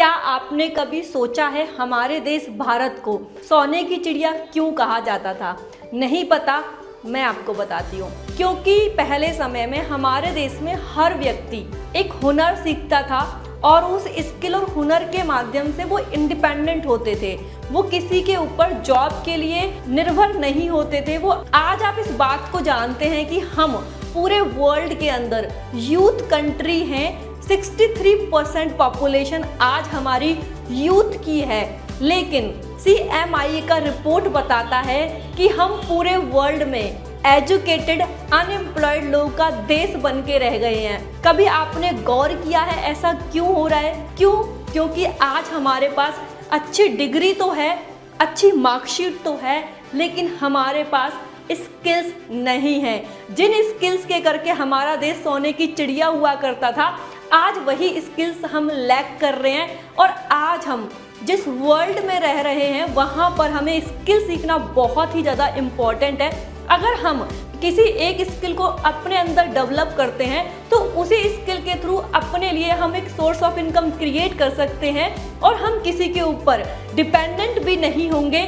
क्या आपने कभी सोचा है हमारे देश भारत को सोने की चिड़िया क्यों कहा जाता था? नहीं पता? मैं आपको बताती हूँ। क्योंकि पहले समय में हमारे देश में हर व्यक्ति एक हुनर सीखता था और उस स्किल और हुनर के माध्यम से वो इंडिपेंडेंट होते थे। वो किसी के ऊपर जॉब के लिए निर्भर नहीं होते थे। वो आज आप इस बात को जानते हैं कि हम पूरे वर्ल्ड के अंदर यूथ कंट्री हैं। 63% पॉपुलेशन आज हमारी यूथ की है, लेकिन CMI का रिपोर्ट बताता है कि हम पूरे वर्ल्ड में एजुकेटेड अनएम्प्लॉयड लोगों का देश बन के रह गए हैं। कभी आपने गौर किया है ऐसा क्यों हो रहा है? क्योंकि आज हमारे पास अच्छी डिग्री तो है, अच्छी मार्कशीट तो है, लेकिन हमारे पास स्किल्स नहीं है। जिन स्किल्स के करके हमारा देश सोने की चिड़िया हुआ करता था, आज वही स्किल्स हम लैक कर रहे हैं। और आज हम जिस वर्ल्ड में रह रहे हैं वहाँ पर हमें स्किल सीखना बहुत ही ज़्यादा इम्पॉर्टेंट है। अगर हम किसी एक स्किल को अपने अंदर डेवलप करते हैं तो उसी स्किल के थ्रू अपने लिए हम एक सोर्स ऑफ इनकम क्रिएट कर सकते हैं और हम किसी के ऊपर डिपेंडेंट भी नहीं होंगे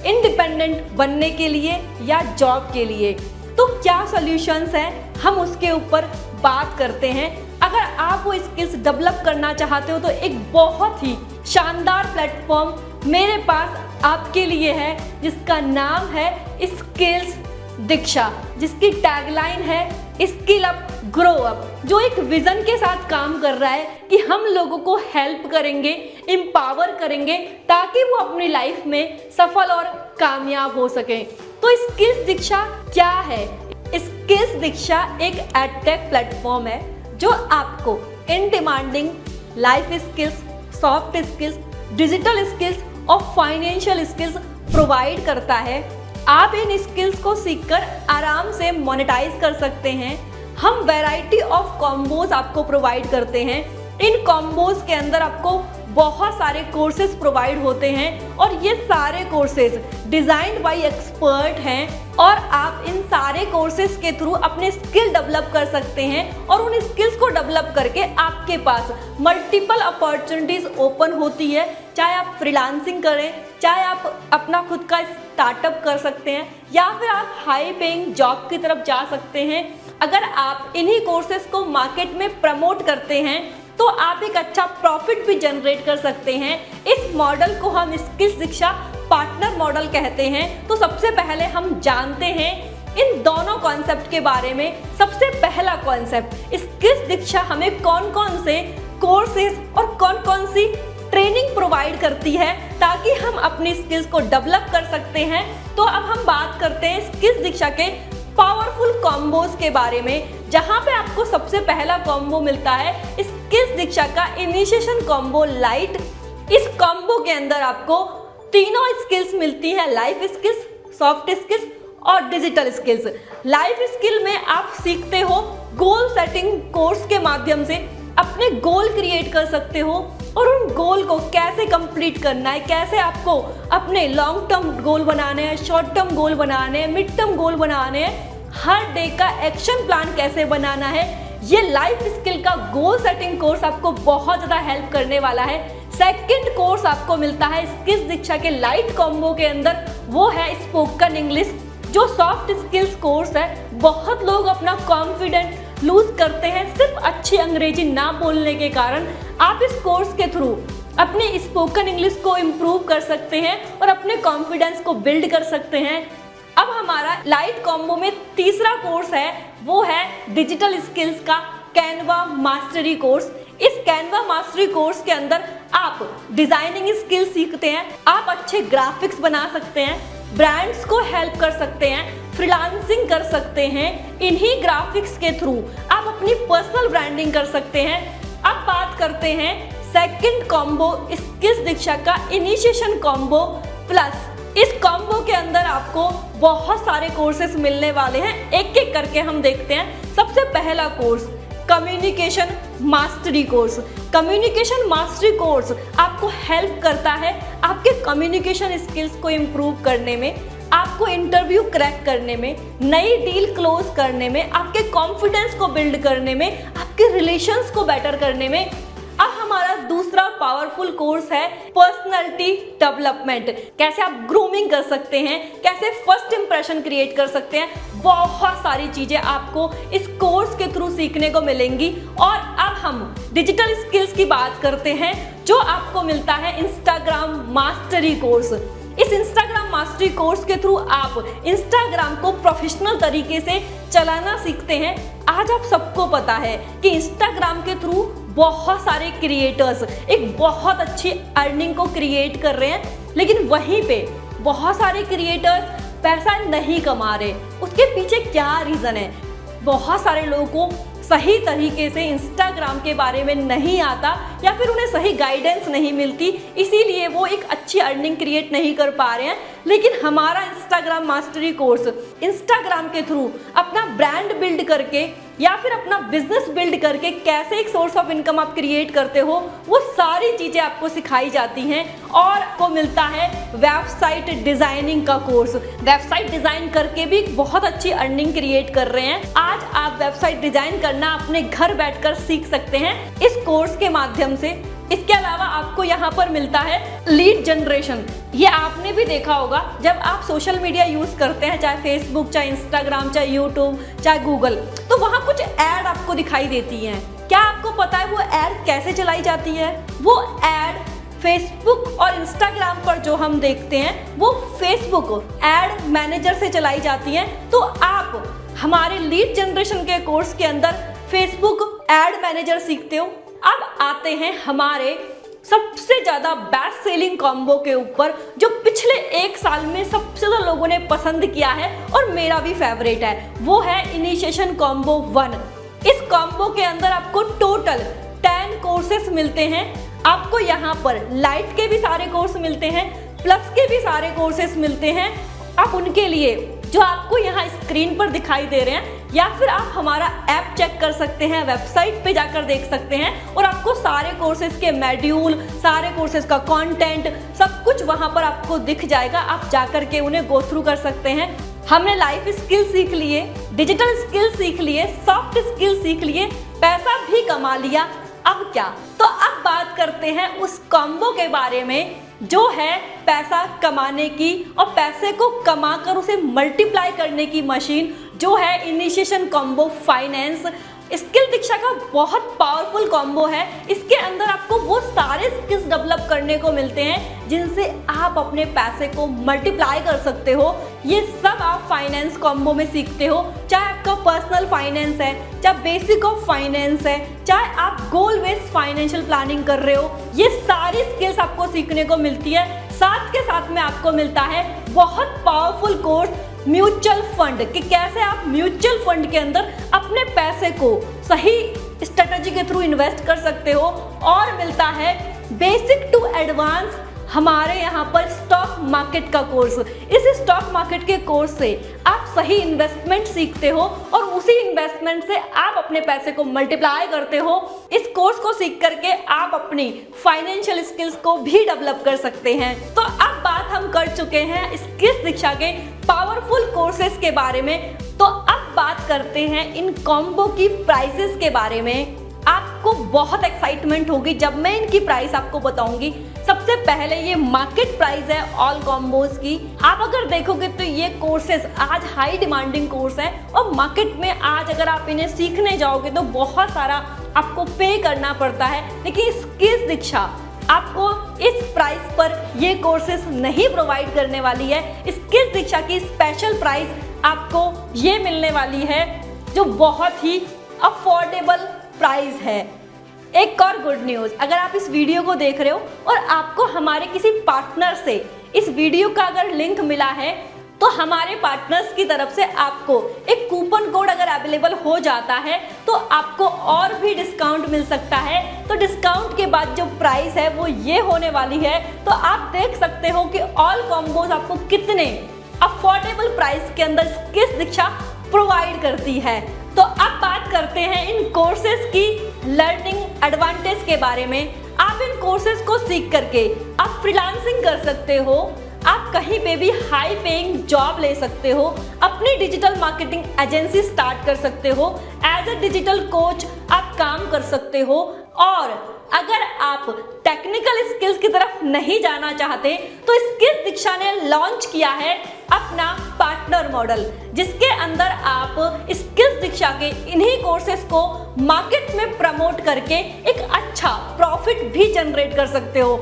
इंडिपेंडेंट बनने के लिए या जॉब के लिए। तो क्या सॉल्यूशंस हैं, हम उसके ऊपर बात करते हैं। अगर आप वो स्किल्स डेवलप करना चाहते हो तो एक बहुत ही शानदार प्लेटफॉर्म मेरे पास आपके लिए है, जिसका नाम है स्किल्स दीक्षा, जिसकी टैगलाइन है स्किल अप ग्रो अप, जो एक विजन के साथ काम कर रहा है कि हम लोगों को हेल्प करेंगे, एम्पावर करेंगे ताकि वो अपनी लाइफ में सफल और कामयाब हो सकें। तो स्किल्स दीक्षा क्या है? स्किल्स दीक्षा एक एडटेक प्लेटफॉर्म है जो आपको in demanding life skills, soft skills, digital skills और फाइनेंशियल स्किल्स प्रोवाइड करता है। आप इन स्किल्स को सीखकर आराम से मोनेटाइज कर सकते हैं। हम वैरायटी ऑफ कॉम्बोज आपको प्रोवाइड करते हैं। इन कॉम्बोज के अंदर आपको बहुत सारे कोर्सेज प्रोवाइड होते हैं और ये सारे कोर्सेज डिजाइन्ड बाय एक्सपर्ट हैं और आप इन सारे कोर्सेज के थ्रू अपने स्किल डेवलप कर सकते हैं और उन स्किल्स को डेवलप करके आपके पास मल्टीपल अपॉर्चुनिटीज ओपन होती है। चाहे आप फ्रीलांसिंग करें, चाहे आप अपना खुद का स्टार्टअप कर सकते हैं या फिर आप हाई पेइंग जॉब की तरफ जा सकते हैं। अगर आप इन्हीं कोर्सेज को मार्केट में प्रमोट करते हैं तो आप एक अच्छा प्रॉफिट भी जनरेट कर सकते हैं। इस मॉडल को हम स्किल्स दीक्षा पार्टनर मॉडल कहते हैं। तो सबसे पहले हम जानते हैं इन दोनों कॉन्सेप्ट के बारे में। सबसे पहला कॉन्सेप्ट, स्किल्स दीक्षा हमें कौन कौन से कोर्सेज और कौन कौन सी ट्रेनिंग प्रोवाइड करती है ताकि हम अपनी स्किल्स को डेवलप कर सकते हैं। तो अब हम बात करते हैं स्किल्स दीक्षा के पावरफुल कॉम्बोज के बारे में, जहां पे आपको सबसे पहला कॉम्बो मिलता है स्किल्स दीक्षा का इनिशिएशन कॉम्बो लाइट। इस कॉम्बो के अंदर आपको तीनों स्किल्स मिलती हैं, लाइफ स्किल्स, सॉफ्ट स्किल्स और डिजिटल स्किल्स। लाइफ स्किल में आप सीखते हो गोल सेटिंग कोर्स के माध्यम से अपने गोल क्रिएट कर सकते हो और उन गोल को कैसे कंप्लीट करना है, कैसे आपको अपने लॉन्ग टर्म गोल बनाने हैं, शॉर्ट टर्म गोल बनाने हैं, मिड टर्म गोल बनाने हैं, हर डे का एक्शन प्लान कैसे बनाना है। ये लाइफ स्किल का गोल सेटिंग कोर्स आपको बहुत ज़्यादा हेल्प करने वाला है। सेकंड कोर्स आपको मिलता है स्किल्स दीक्षा के लाइट कॉम्बो के अंदर, वो है स्पोकन इंग्लिश, जो सॉफ्ट स्किल्स कोर्स है। बहुत लोग अपना कॉन्फिडेंस लूज करते हैं सिर्फ अच्छी अंग्रेजी ना बोलने के कारण। आप इस कोर्स के थ्रू अपने स्पोकन इंग्लिश को इम्प्रूव कर सकते हैं और अपने कॉन्फिडेंस को बिल्ड कर सकते हैं। अब हमारा लाइट कॉम्बो में तीसरा कोर्स है, वो है डिजिटल स्किल्स का कैनवा मास्टरी कोर्स। इस कैनवा मास्टरी कोर्स के अंदर आप डिजाइनिंग स्किल सीखते हैं, आप अच्छे ग्राफिक्स बना सकते हैं, ब्रांड्स को हेल्प कर सकते हैं, फ्रीलांसिंग कर सकते हैं। इन्हीं ग्राफिक्स के थ्रू आप अपनी पर्सनल ब्रांडिंग कर सकते हैं। अब बात करते हैं सेकंड कॉम्बो स्किल्स दीक्षा का इनिशिएशन कॉम्बो प्लस। इस कॉम्बो के अंदर आपको बहुत सारे कोर्सेज मिलने वाले हैं, एक एक करके हम देखते हैं। सबसे पहला course communication mastery course. Communication mastery course आपको हेल्प करता है आपके कम्युनिकेशन स्किल्स को इम्प्रूव करने में, आपको इंटरव्यू क्रैक करने में, नई डील क्लोज करने में, आपके कॉन्फिडेंस को बिल्ड करने में, आपके रिलेशंस को बेटर करने में। अब हम हमारा दूसरा पावरफुल कोर्स है पर्सनालिटी डेवलपमेंट। कैसे आप ग्रूमिंग कर सकते हैं, कैसे फर्स्ट इंप्रेशन क्रिएट कर सकते हैं, बहुत सारी चीजें आपको इस कोर्स के थ्रू सीखने को मिलेंगी। और अब हम डिजिटल स्किल्स की बात करते हैं जो आपको मिलता है इंस्टाग्राम मास्टरी कोर्स। इस इंस्टाग्राम मास्टरी कोर्स के थ्रू आप इंस्टाग्राम को प्रोफेशनल तरीके से चलाना सीखते हैं। आज आप सबको पता है कि इंस्टाग्राम के थ्रू बहुत सारे क्रिएटर्स एक बहुत अच्छी अर्निंग को क्रिएट कर रहे हैं, लेकिन वहीं पे बहुत सारे क्रिएटर्स पैसा नहीं कमा रहे। उसके पीछे क्या रीज़न है? बहुत सारे लोगों को सही तरीके से इंस्टाग्राम के बारे में नहीं आता या फिर उन्हें सही गाइडेंस नहीं मिलती, इसीलिए वो एक अच्छी अर्निंग क्रिएट नहीं कर पा रहे हैं। लेकिन हमारा इंस्टाग्राम मास्टरी कोर्स इंस्टाग्राम के थ्रू अपना ब्रांड बिल्ड करके या फिर अपना बिजनेस बिल्ड करके कैसे एक सोर्स ऑफ इनकम आप क्रिएट करते हो, वो सारी चीज़ें आपको सिखाई जाती हैं। और आपको मिलता है वेबसाइट डिजाइनिंग का कोर्स। वेबसाइट डिजाइन करके भी बहुत अच्छी अर्निंग क्रिएट कर रहे हैं। आज आप वेबसाइट डिजाइन करना अपने घर बैठकर सीख सकते हैं इस कोर्स के माध्यम से। इसके अलावा आपको यहाँ पर मिलता है लीड जनरेशन। ये आपने भी देखा होगा, जब आप सोशल मीडिया यूज करते हैं, चाहे फेसबुक, चाहे इंस्टाग्राम, चाहे यूट्यूब, चाहे गूगल, तो वहाँ कुछ ऐड आपको दिखाई देती हैं। क्या आपको पता है वो ऐड कैसे चलाई जाती है? वो ऐड फेसबुक और इंस्टाग्राम पर जो हम देखते हैं वो फेसबुक एड मैनेजर से चलाई जाती है। तो आप हमारे लीड जनरेशन के कोर्स के अंदर फेसबुक एड मैनेजर सीखते हो। अब आते हैं हमारे सबसे ज्यादा बेस्ट सेलिंग कॉम्बो के ऊपर, जो पिछले 1 साल में सबसे ज्यादा लोगों ने पसंद किया है और मेरा भी फेवरेट है। वो है इनिशिएशन कॉम्बो 1। इस कॉम्बो के अंदर आपको टोटल 10 कोर्सेस मिलते हैं। आपको यहाँ पर लाइट के भी सारे कोर्स मिलते हैं, प्लस के भी सारे कोर्सेस मिलते हैं। आप उनके लिए जो आपको यहाँ स्क्रीन पर दिखाई दे रहे हैं, या फिर आप हमारा ऐप चेक कर सकते हैं, वेबसाइट पे जाकर देख सकते हैं और आपको सारे कोर्सेज के मॉड्यूल, सारे कोर्सेज का कंटेंट, सब कुछ वहाँ पर आपको दिख जाएगा। आप जाकर के उन्हें गो थ्रू कर सकते हैं। हमने लाइफ स्किल सीख लिए, डिजिटल स्किल सीख लिए, सॉफ्ट स्किल सीख लिए, पैसा भी कमा लिया। अब क्या? तो अब बात करते हैं उस कॉम्बो के बारे में जो है पैसा कमाने की और पैसे को कमाकर उसे मल्टीप्लाई करने की मशीन, जो है इनिशिएशन कॉम्बो फाइनेंस। स्किल दीक्षा का बहुत पावरफुल कॉम्बो है। इसके अंदर आपको वो सारे स्किल्स डेवलप करने को मिलते हैं जिनसे आप अपने पैसे को मल्टीप्लाई कर सकते हो। ये सब आप फाइनेंस कॉम्बो में सीखते हो, चाहे आपका पर्सनल फाइनेंस है, चाहे बेसिक ऑफ फाइनेंस है, चाहे आप गोल बेस्ड फाइनेंशियल प्लानिंग कर रहे हो, ये सारी स्किल्स आपको सीखने को मिलती है। साथ के साथ में आपको मिलता है बहुत पावरफुल कोर्स म्यूचुअल फंड, कि कैसे आप म्यूचुअल फंड के अंदर अपने पैसे को सही स्ट्रेटजी के थ्रू इन्वेस्ट कर सकते हो। और मिलता है बेसिक टू एडवांस हमारे यहाँ पर स्टॉक मार्केट का कोर्स। इस स्टॉक मार्केट के कोर्स से आप सही इन्वेस्टमेंट सीखते हो और उसी इन्वेस्टमेंट से आप अपने पैसे को मल्टीप्लाई करते हो। इस कोर्स को सीख करके आप अपनी फाइनेंशियल स्किल्स को भी डेवलप कर सकते हैं। तो अब बात हम कर चुके हैं स्किल्स दीक्षा के पावरफुल कोर्सेज के बारे में। तो अब बात करते हैं इन कॉम्बो की प्राइसेस के बारे में। आपको बहुत एक्साइटमेंट होगी जब मैं इनकी प्राइस आपको बताऊंगी। सबसे पहले ये मार्केट प्राइस है ऑल कॉम्बोज की। आप अगर देखोगे तो ये कोर्सेज आज हाई डिमांडिंग कोर्स है और मार्केट में आज अगर आप इन्हें सीखने जाओगे तो बहुत सारा आपको पे करना पड़ता है। लेकिन स्किल्स दीक्षा आपको इस प्राइस पर ये कोर्सेज नहीं प्रोवाइड करने वाली है। स्किल्स दीक्षा की स्पेशल प्राइस आपको ये मिलने वाली है जो बहुत ही अफोर्डेबल प्राइस है। एक और गुड न्यूज़, अगर आप इस वीडियो को देख रहे हो और आपको हमारे किसी पार्टनर से इस वीडियो का अगर लिंक मिला है तो हमारे पार्टनर्स की तरफ से आपको एक कूपन कोड अगर अवेलेबल हो जाता है तो आपको और भी डिस्काउंट मिल सकता है। तो डिस्काउंट के बाद जो प्राइस है वो ये होने वाली है। तो आप देख सकते हो कि ऑल कॉम्बोज आपको कितने अफोर्डेबल प्राइस के अंदर स्किल्स दीक्षा प्रोवाइड करती है। तो अब बात करते हैं इन कोर्सेज की लर्निंग एडवांटेज के बारे में। आप इन कोर्सेज को सीख करके आप फ्रीलांसिंग कर सकते हो, आप कहीं पे भी हाई पेइंग जॉब ले सकते हो, अपनी डिजिटल मार्केटिंग एजेंसी स्टार्ट कर सकते हो, एज ए डिजिटल कोच आप काम कर सकते हो और अगर आप टेक्निकल स्किल्स की तरफ नहीं जाना चाहते तो स्किल्स दीक्षा ने लॉन्च किया है अपना पार्टनर मॉडल, जिसके अंदर आप स्किल्स दीक्षा के इन्हीं कोर्सेज को मार्केट में प्रमोट करके एक अच्छा प्रॉफिट भी जनरेट कर सकते हो।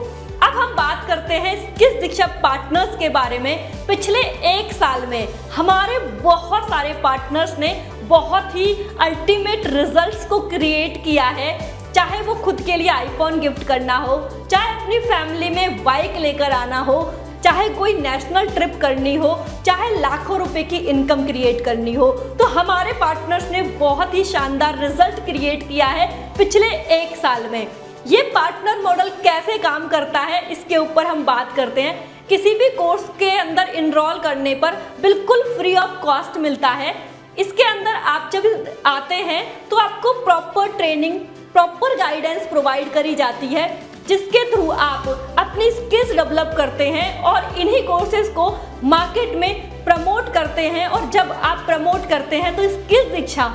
अब हम बात करते हैं स्किल्स दीक्षा पार्टनर्स के बारे में। पिछले 1 साल में हमारे बहुत सारे पार्टनर्स ने बहुत ही अल्टीमेट रिजल्ट्स को क्रिएट किया है, चाहे वो खुद के लिए आईफोन गिफ्ट करना हो, चाहे अपनी फैमिली में बाइक लेकर आना हो, चाहे कोई नेशनल ट्रिप करनी हो, चाहे लाखों रुपए की इनकम क्रिएट करनी हो। तो हमारे पार्टनर्स ने बहुत ही शानदार रिजल्ट क्रिएट किया है पिछले 1 साल में। ये पार्टनर मॉडल कैसे काम करता है इसके ऊपर हम बात करते हैं। किसी भी कोर्स के अंदर इनरोल करने पर बिल्कुल फ्री ऑफ कॉस्ट मिलता है। इसके अंदर आप जब आते हैं तो आपको proper training, proper guidance provide करी जाती है, जिसके थ्रू आप अपनी स्किल्स डेवलप करते हैं और इन्हीं कोर्सेज को मार्केट में प्रमोट करते हैं। और जब आप प्रमोट करते हैं तो skills Diksha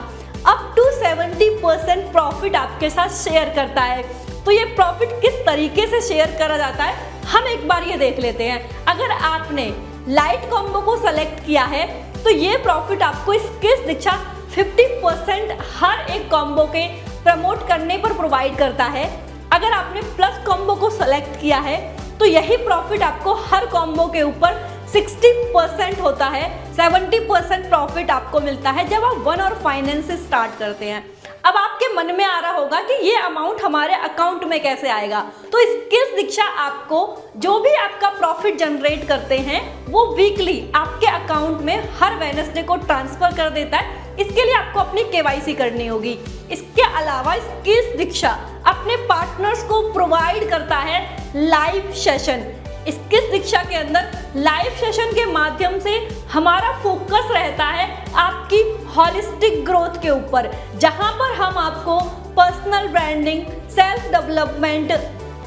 up to 70% profit आपके साथ शेयर करता है। तो ये प्रॉफिट किस तरीके से शेयर करा जाता है हम एक बार ये देख लेते हैं। अगर आपने लाइट कॉम्बो को सेलेक्ट किया है तो ये प्रॉफिट आपको स्किल्स दीक्षा 50% हर एक कॉम्बो के प्रमोट करने पर प्रोवाइड करता है। अगर आपने प्लस कॉम्बो को सेलेक्ट किया है तो यही प्रॉफिट आपको हर कॉम्बो के ऊपर 60% होता है। 70% प्रॉफिट आपको मिलता है जब आप वन और फाइनेंस से स्टार्ट करते हैं। अब आपके मन में आ रहा होगा कि ये अमाउंट हमारे अकाउंट में कैसे आएगा। तो स्किल्स दीक्षा आपको जो भी आपका प्रॉफिट जनरेट करते हैं वो वीकली आपके अकाउंट में हर वेडनेसडे को ट्रांसफर कर देता है। इसके लिए आपको अपनी केवाईसी करनी होगी। इसके अलावा स्किल्स दीक्षा अपने पार्टनर्स को प्रोवाइड करता है लाइव सेशन। स्किल्स दीक्षा के अंदर लाइव सेशन के माध्यम से हमारा फोकस रहता है आपकी हॉलिस्टिक ग्रोथ के ऊपर, जहां पर हम आपको पर्सनल ब्रांडिंग, सेल्फ डेवलपमेंट,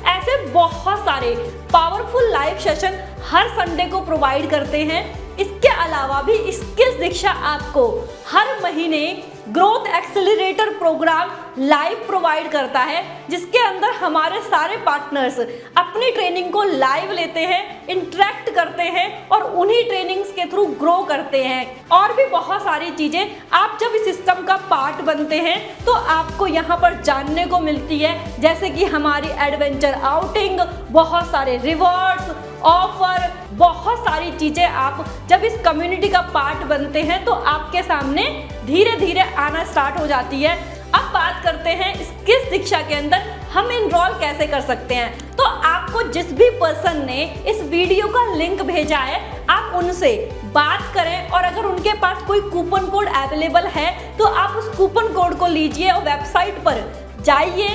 ऐसे बहुत सारे पावरफुल लाइव सेशन हर संडे को प्रोवाइड करते हैं। इसके अलावा भी स्किल्स दीक्षा आपको हर महीने growth accelerator programme live provide करता है, जिसके अंदर हमारे सारे पार्टनर्स अपनी ट्रेनिंग को लाइव लेते हैं, इंटरेक्ट करते हैं और उन्हीं ट्रेनिंग्स के थ्रू ग्रो करते हैं। और भी बहुत सारी चीज़ें आप जब इस सिस्टम का पार्ट बनते हैं तो आपको यहाँ पर जानने को मिलती है, जैसे कि हमारी एडवेंचर आउटिंग, बहुत सारे रिवॉर्ड्स, ऑफर, बहुत सारी चीज़ें आप जब इस कम्युनिटी का पार्ट बनते हैं तो आपके सामने धीरे धीरे आना स्टार्ट हो जाती है। अब बात करते हैं स्किल्स दीक्षा के अंदर हम इनरोल कैसे कर सकते हैं। तो आपको जिस भी पर्सन ने इस वीडियो का लिंक भेजा है आप उनसे बात करें, और अगर उनके पास कोई कूपन कोड अवेलेबल है तो आप उस कूपन कोड को लीजिए और वेबसाइट पर जाइए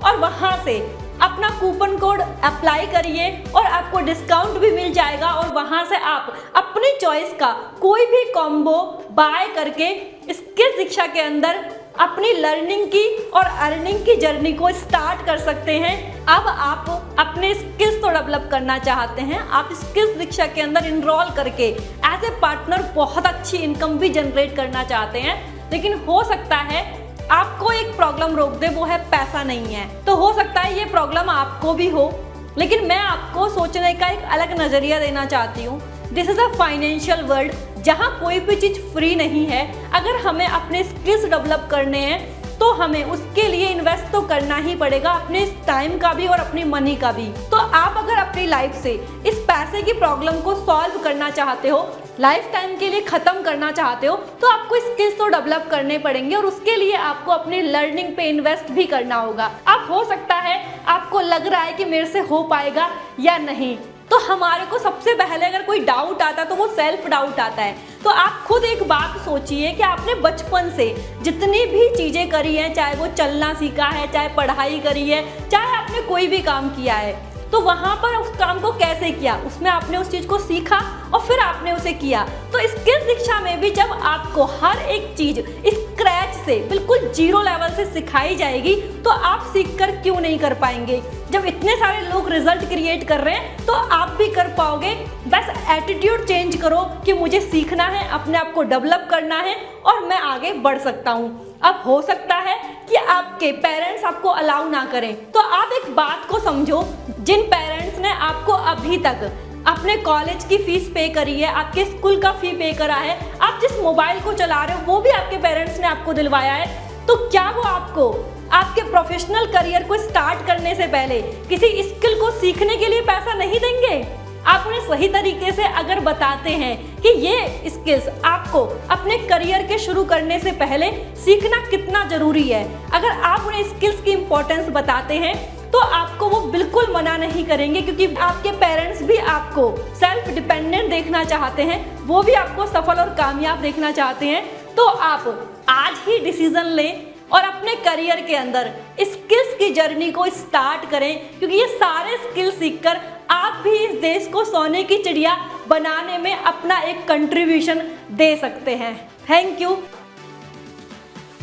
और वहाँ से अपना कूपन कोड अप्लाई करिए और आपको डिस्काउंट भी मिल जाएगा। और वहाँ से आप अपनी चॉइस का कोई भी कॉम्बो बाय करके स्किल्स दीक्षा के अंदर अपनी लर्निंग की और अर्निंग की जर्नी को स्टार्ट कर सकते हैं। अब आप अपने स्किल्स तो डेवलप करना चाहते हैं, आप स्किल्स दीक्षा के अंदर इनरोल करके एज ए पार्टनर बहुत अच्छी इनकम भी जनरेट करना चाहते हैं, लेकिन हो सकता है आपको एक प्रॉब्लम रोक दे, वो है पैसा नहीं है। तो हो सकता है ये प्रॉब्लम आपको भी हो, लेकिन मैं आपको सोचने का एक अलग नज़रिया देना चाहती हूँ। This is a financial world जहाँ कोई भी चीज़ फ्री नहीं है। अगर हमें अपने स्किल्स डेवलप करने हैं तो हमें उसके लिए इन्वेस्ट तो करना ही पड़ेगा, अपने टाइम का भी और अपनी मनी का भी। तो आप अगर अपनी लाइफ से इस पैसे की प्रॉब्लम को सॉल्व करना चाहते हो, लाइफ टाइम के लिए ख़त्म करना चाहते हो, तो आपको स्किल्स तो डेवलप करने पड़ेंगे और उसके लिए आपको अपनी लर्निंग पे इन्वेस्ट भी करना होगा। अब हो सकता है आपको लग रहा है कि मेरे से हो पाएगा या नहीं, तो हमारे को सबसे पहले अगर कोई डाउट आता है तो वो सेल्फ डाउट आता है। तो आप खुद एक बात सोचिए कि आपने बचपन से जितनी भी चीज़ें करी हैं, चाहे वो चलना सीखा है, चाहे पढ़ाई करी है, चाहे आपने कोई भी काम किया है, तो वहाँ पर उस काम को कैसे किया, उसमें आपने उस चीज़ को सीखा और फिर आपने उसे किया। तो स्किल्स दीक्षा में भी जब आपको हर एक चीज़ स्क्रैच से, बिल्कुल जीरो लेवल से सिखाई जाएगी तो आप सीख कर क्यों नहीं कर पाएंगे। जब इतने सारे लोग रिजल्ट क्रिएट कर रहे हैं तो आप भी कर पाओगे। बस एटीट्यूड चेंज करो कि मुझे सीखना है, अपने आप को डेवलप करना है और मैं आगे बढ़ सकता हूँ। अब हो सकता है कि आपके पेरेंट्स आपको अलाउ ना करें, तो आप एक बात को समझो, जिन पेरेंट्स ने आपको अभी तक अपने कॉलेज की फीस पे करी है, आपके स्कूल का फी पे करा है, आप जिस मोबाइल को चला रहे हो वो भी आपके पेरेंट्स ने आपको दिलवाया है, तो क्या वो आपको आपके प्रोफेशनल करियर को स्टार्ट करने से पहले किसी स्किल को सीखने के लिए पैसा नहीं देंगे? आप उन्हें सही तरीके से अगर बताते हैं कि ये स्किल्स आपको अपने करियर के शुरू करने से पहले सीखना कितना जरूरी है, अगर आप उन्हें स्किल्स की इंपॉर्टेंस बताते हैं तो आपको वो बिल्कुल मना नहीं करेंगे, क्योंकि आपके पेरेंट्स भी आपको सेल्फ डिपेंडेंट देखना चाहते हैं, वो भी आपको सफल और कामयाब देखना चाहते हैं। तो आप आज ही डिसीजन लें और अपने करियर के अंदर स्किल्स की जर्नी को स्टार्ट करें, क्योंकि ये सारे स्किल्स सीखकर आप भी इस देश को सोने की चिड़िया बनाने में अपना एक कंट्रीब्यूशन दे सकते हैं। Thank you.